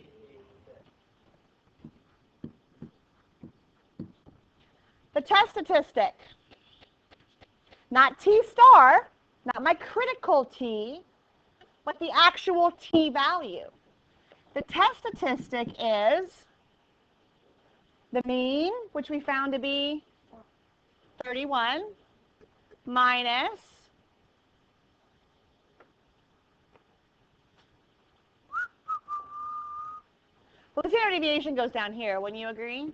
The test statistic. Not T star, not my critical T, but the actual T value. The test statistic is the mean, which we found to be 31, minus well, the standard deviation goes down here. Wouldn't you agree?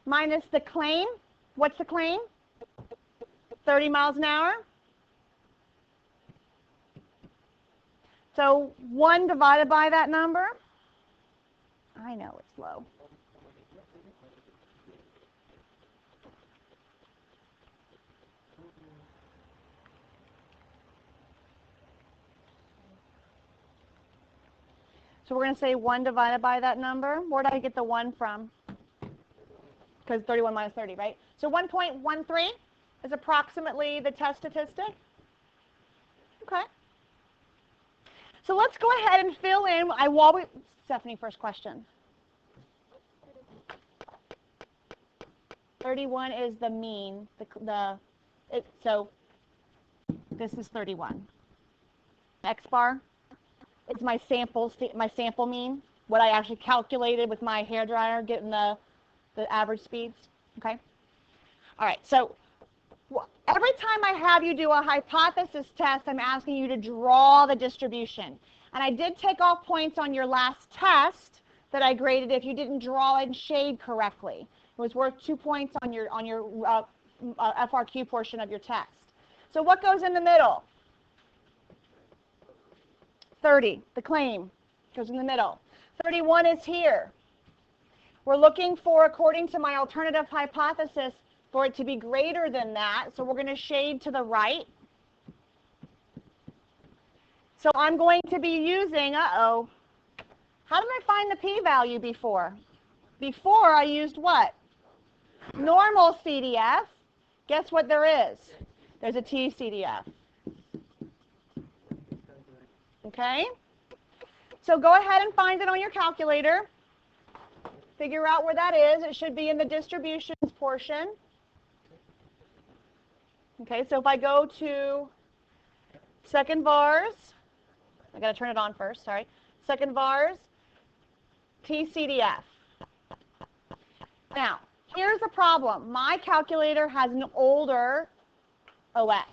Minus the claim. What's the claim? 30 miles an hour. So 1 divided by that number. I know it's low. So we're going to say 1 divided by that number. Where did I get the 1 from? Because 31 minus 30, right? So 1.13 is approximately the test statistic. Okay. So let's go ahead and fill in. Stephanie, first question. 31 is the mean. So this is 31. X bar. It's my sample mean. What I actually calculated with my hairdryer, getting the average speeds. Okay. All right. So every time I have you do a hypothesis test, I'm asking you to draw the distribution. And I did take off points on your last test that I graded if you didn't draw and shade correctly. It was worth 2 points on your FRQ portion of your test. So what goes in the middle? 30, the claim, goes in the middle. 31 is here. We're looking for, according to my alternative hypothesis, for it to be greater than that. So we're going to shade to the right. So I'm going to be using, how did I find the p-value before? Before I used what? Normal CDF. Guess what there is? There's a t-CDF. Okay? So go ahead and find it on your calculator. Figure out where that is. It should be in the distributions portion. Okay, so if I go to second vars, I got to turn it on first, sorry. Second vars, TCDF. Now, here's the problem. My calculator has an older OS.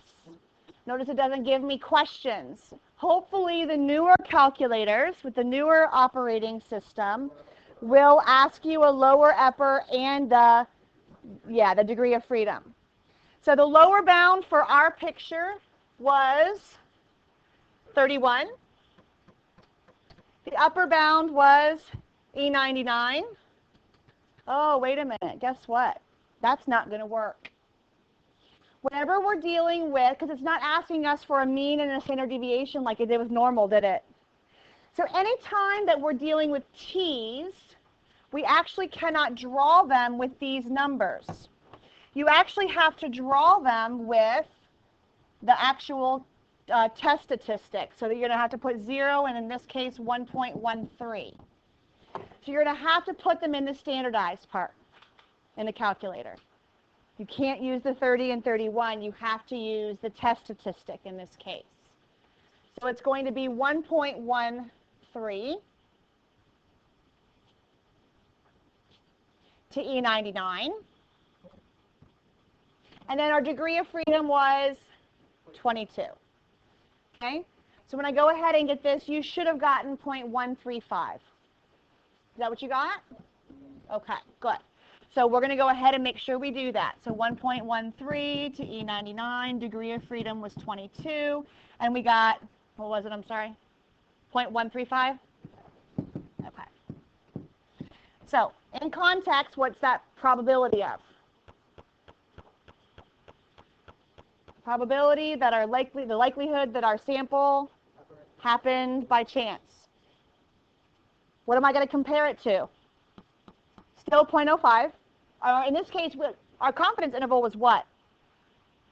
Notice it doesn't give me questions. Hopefully the newer calculators with the newer operating system will ask you a lower upper and the degree of freedom. So the lower bound for our picture was 31. The upper bound was E99. Oh, wait a minute. Guess what? That's not going to work. Whenever we're dealing with, because it's not asking us for a mean and a standard deviation like it did with normal, did it? So anytime that we're dealing with t's, we actually cannot draw them with these numbers. You actually have to draw them with the actual test statistic. So that you're going to have to put 0 and in this case 1.13. So you're going to have to put them in the standardized part in the calculator. You can't use the 30 and 31. You have to use the test statistic in this case. So it's going to be 1.13 to E99. And then our degree of freedom was 22. Okay? So when I go ahead and get this, you should have gotten 0.135. Is that what you got? Okay, good. So we're going to go ahead and make sure we do that. So 1.13 to E99, degree of freedom was 22, and we got, what was it, I'm sorry? 0.135? Okay. So in context, what's that probability of? Probability that the likelihood that our sample happened by chance. What am I going to compare it to? Still 0.05. In this case, our confidence interval was what?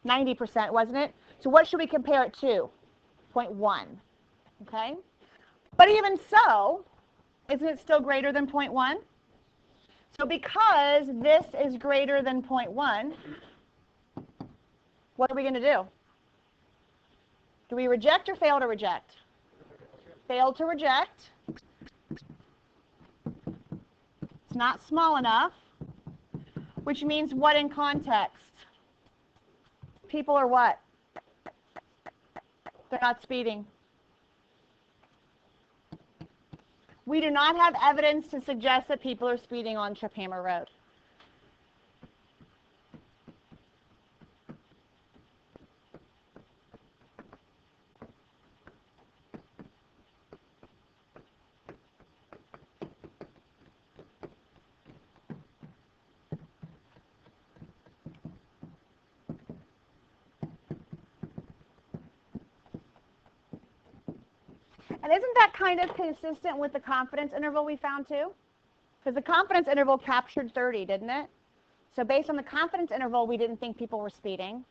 90%, wasn't it? So what should we compare it to? 0.1. Okay? But even so, isn't it still greater than 0.1? So because this is greater than 0.1, what are we going to do? Do we reject or fail to reject? Fail to reject. It's not small enough, which means what in context? People are what? They're not speeding. We do not have evidence to suggest that people are speeding on Triphammer Road. And isn't that kind of consistent with the confidence interval we found too? Because the confidence interval captured 30, didn't it? So based on the confidence interval, we didn't think people were speeding.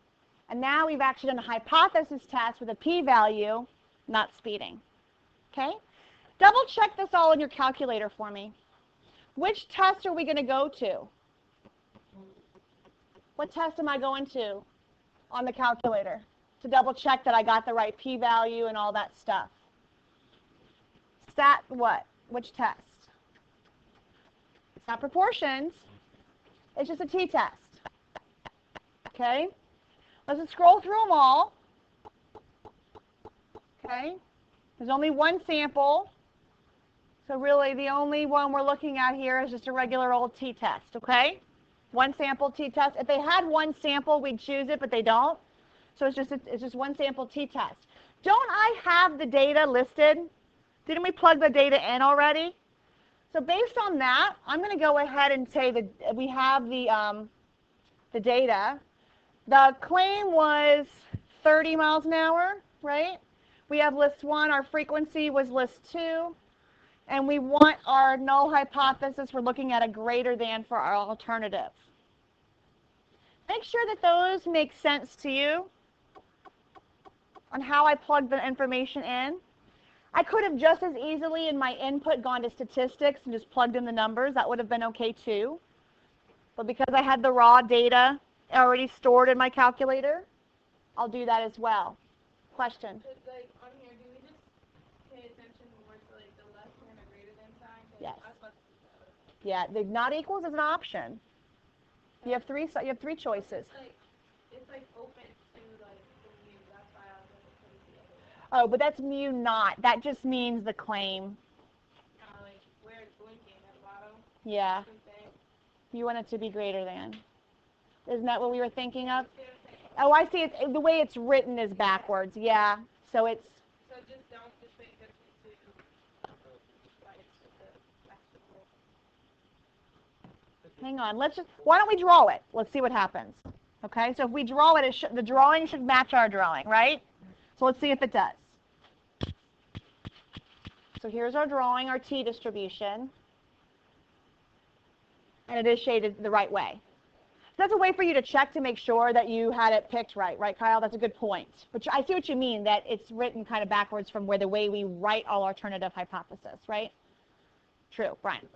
And now we've actually done a hypothesis test with a p-value, not speeding. Okay? Double check this all in your calculator for me. Which test are we going to go to? What test am I going to on the calculator to double check that I got the right p-value and all that stuff? Stat what? Which test? It's not proportions. It's just a t-test. Okay? Let's just scroll through them all. Okay? There's only one sample. So really the only one we're looking at here is just a regular old t-test. Okay? One sample t-test. If they had one sample, we'd choose it, but they don't. So it's just one sample t-test. Don't I have the data listed? Didn't we plug the data in already? So based on that, I'm going to go ahead and say that we have the data. The claim was 30 miles an hour, right? We have list 1. Our frequency was list 2. And we want our null hypothesis. We're looking at a greater than for our alternative. Make sure that those make sense to you on how I plug the information in. I could have just as easily in my input gone to statistics and just plugged in the numbers. That would have been okay too. But because I had the raw data already stored in my calculator, I'll do that as well. Question? So, like, on here, do we just pay attention more to, like, the less than or greater than sign? 'Cause Yes. I was about to do that. Yeah, the not equals is an option. You have three choices. It's like open to, like, the view. That's why I was like, put it the other way. Oh, but that's mu not. That just means the claim. Like, where it's blinking at the bottom. Yeah. Same thing. You want it to be greater than. Isn't that what we were thinking of? Oh, I see. The way it's written is backwards. Yeah. So it's. So just don't just pay attention to, like, the actual. Hang on. Why don't we draw it? Let's see what happens. Okay. So if we draw it, the drawing should match our drawing, right? So let's see if it does. So here's our drawing, our t distribution. And it is shaded the right way. So that's a way for you to check to make sure that you had it picked right. Right, Kyle? That's a good point. But I see what you mean, that it's written kind of backwards from the way we write all alternative hypothesis, right? True. Brian?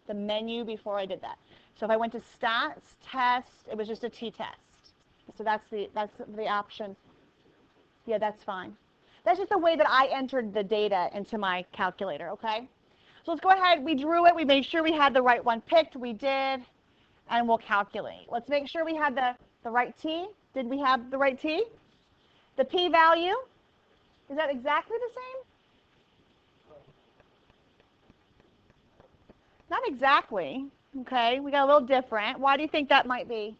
The menu before I did that. So if I went to stats, test, it was just a t-test. So that's the option. Yeah, that's fine. That's just the way that I entered the data into my calculator, okay? So let's go ahead. We drew it. We made sure we had the right one picked. We did. And we'll calculate. Let's make sure we had the right t. Did we have the right t? The p-value, is that exactly the same? Not exactly. Okay, we got a little different. Why do you think that might be?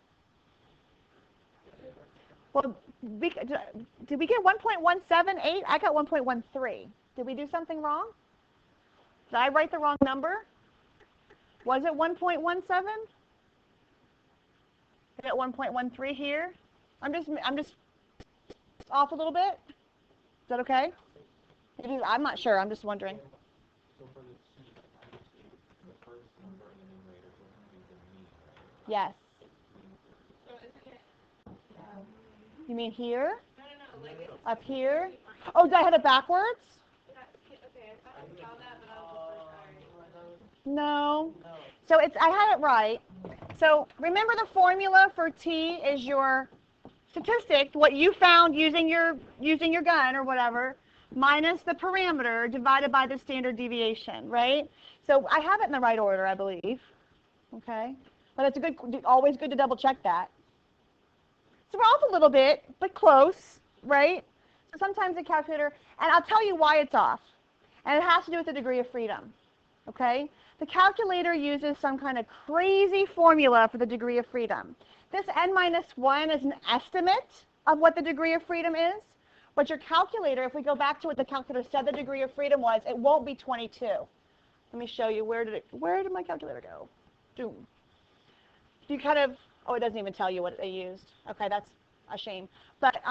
Well, did we get 1.178? I got 1.13. Did we do something wrong? Did I write the wrong number? Was it 1.17? I got 1.13 here. I'm just off a little bit. Is that okay? Maybe, I'm not sure. I'm just wondering. So for the t, obviously, the first number in the numerator is going to be the mean, right? Yes. So isn't it? You mean here? No. Like it's Up here? Oh, did I have it backwards? okay. I thought I saw that, but I was just sorry. No. So I had it right. So remember the formula for t is your statistic, what you found using your gun or whatever, minus the parameter divided by the standard deviation, right? So I have it in the right order, I believe. Okay? But it's always good to double check that. So we're off a little bit, but close, right? So sometimes the calculator, and I'll tell you why it's off. And it has to do with the degree of freedom. Okay? The calculator uses some kind of crazy formula for the degree of freedom. This n minus 1 is an estimate of what the degree of freedom is. But your calculator, if we go back to what the calculator said the degree of freedom was, it won't be 22. Let me show you. Where did my calculator go? Doom. You kind of, oh, it doesn't even tell you what they used. Okay, that's a shame. But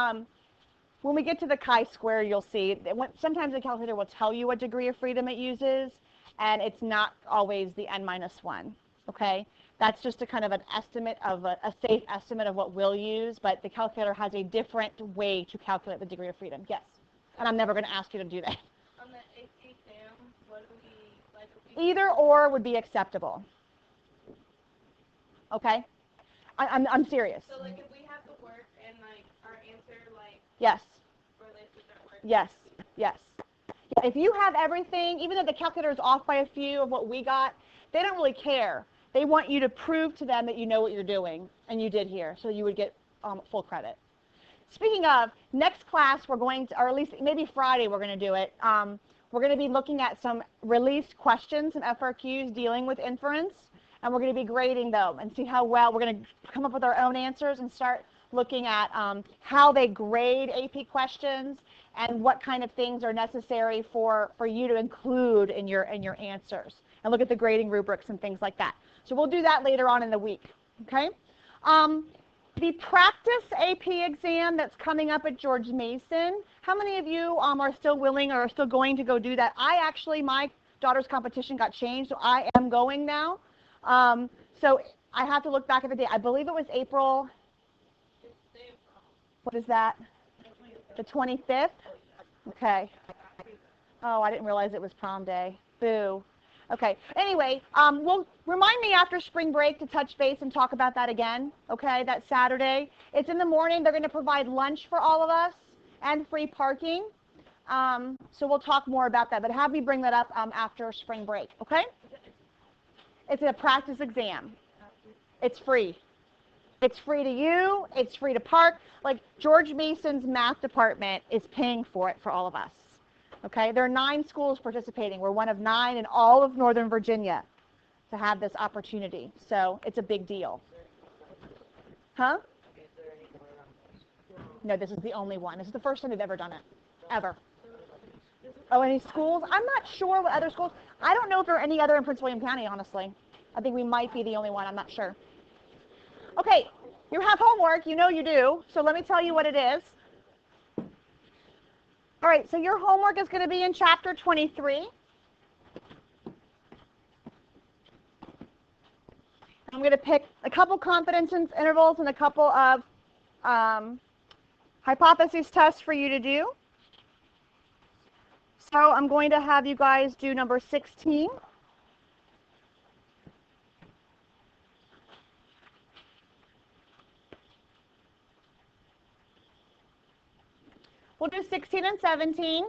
when we get to the chi-square, you'll see that sometimes the calculator will tell you what degree of freedom it uses, and it's not always the n minus 1. Okay, that's just a kind of an estimate of a safe estimate of what we'll use, but the calculator has a different way to calculate the degree of freedom. Yes, and I'm never going to ask you to do that. On the AP exam, what do we like? Either or would be acceptable. Okay, I'm serious. So like if we have the work and like our answer like Yes. relates with that work. Yes. Yes. Yeah, if you have everything, even though the calculator is off by a few of what we got, they don't really care. They want you to prove to them that you know what you're doing, and you did here, so you would get full credit. Speaking of, next class we're going to, or at least maybe Friday we're going to do it, we're going to be looking at some released questions and FRQs dealing with inference, and we're going to be grading them and see how well we're going to come up with our own answers and start looking at how they grade AP questions and what kind of things are necessary for you to include in your answers, and look at the grading rubrics and things like that. So we'll do that later on in the week. Okay. The practice AP exam that's coming up at George Mason, how many of you are still willing or are still going to go do that? My daughter's competition got changed, so I am going now. So I have to look back at the date. I believe it was April, what is that? The 25th? Okay. Oh, I didn't realize it was prom day. Boo. Okay. Anyway, remind me after spring break to touch base and talk about that again. Okay, that Saturday. It's in the morning. They're going to provide lunch for all of us and free parking. So we'll talk more about that. But have me bring that up after spring break. Okay? It's a practice exam. It's free. It's free to you. It's free to park. Like George Mason's math department is paying for it for all of us. Okay, there are 9 schools participating. We're one of 9 in all of Northern Virginia to have this opportunity. So it's a big deal. Huh? No, this is the only one. This is the first time they've ever done it. Ever. Oh, any schools? I'm not sure what other schools. I don't know if there are any other in Prince William County, honestly. I think we might be the only one. I'm not sure. Okay, you have homework. You know you do. So let me tell you what it is. All right, so your homework is going to be in chapter 23. I'm going to pick a couple confidence intervals and a couple of hypothesis tests for you to do. So I'm going to have you guys do number 16. We'll do 16 and 17.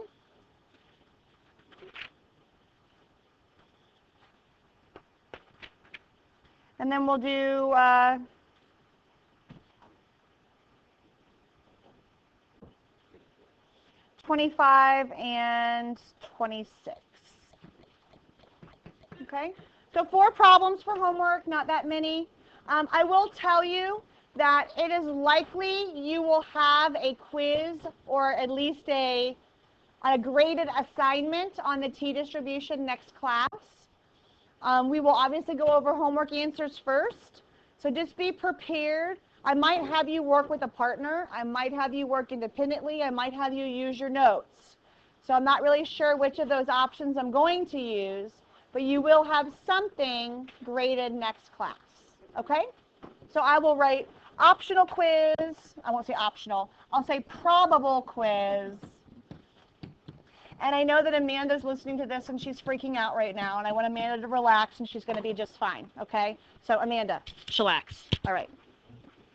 And then we'll do 25 and 26. Okay, so 4 problems for homework, not that many. I will tell you that it is likely you will have a quiz or at least a graded assignment on the t-distribution next class. We will obviously go over homework answers first, so just be prepared. I might have you work with a partner. I might have you work independently. I might have you use your notes. So I'm not really sure which of those options I'm going to use, but you will have something graded next class, okay? So I will write optional quiz. I won't say optional. I'll say probable quiz. And I know that Amanda's listening to this and she's freaking out right now, and I want Amanda to relax and she's going to be just fine, okay? So Amanda, chillax. All right.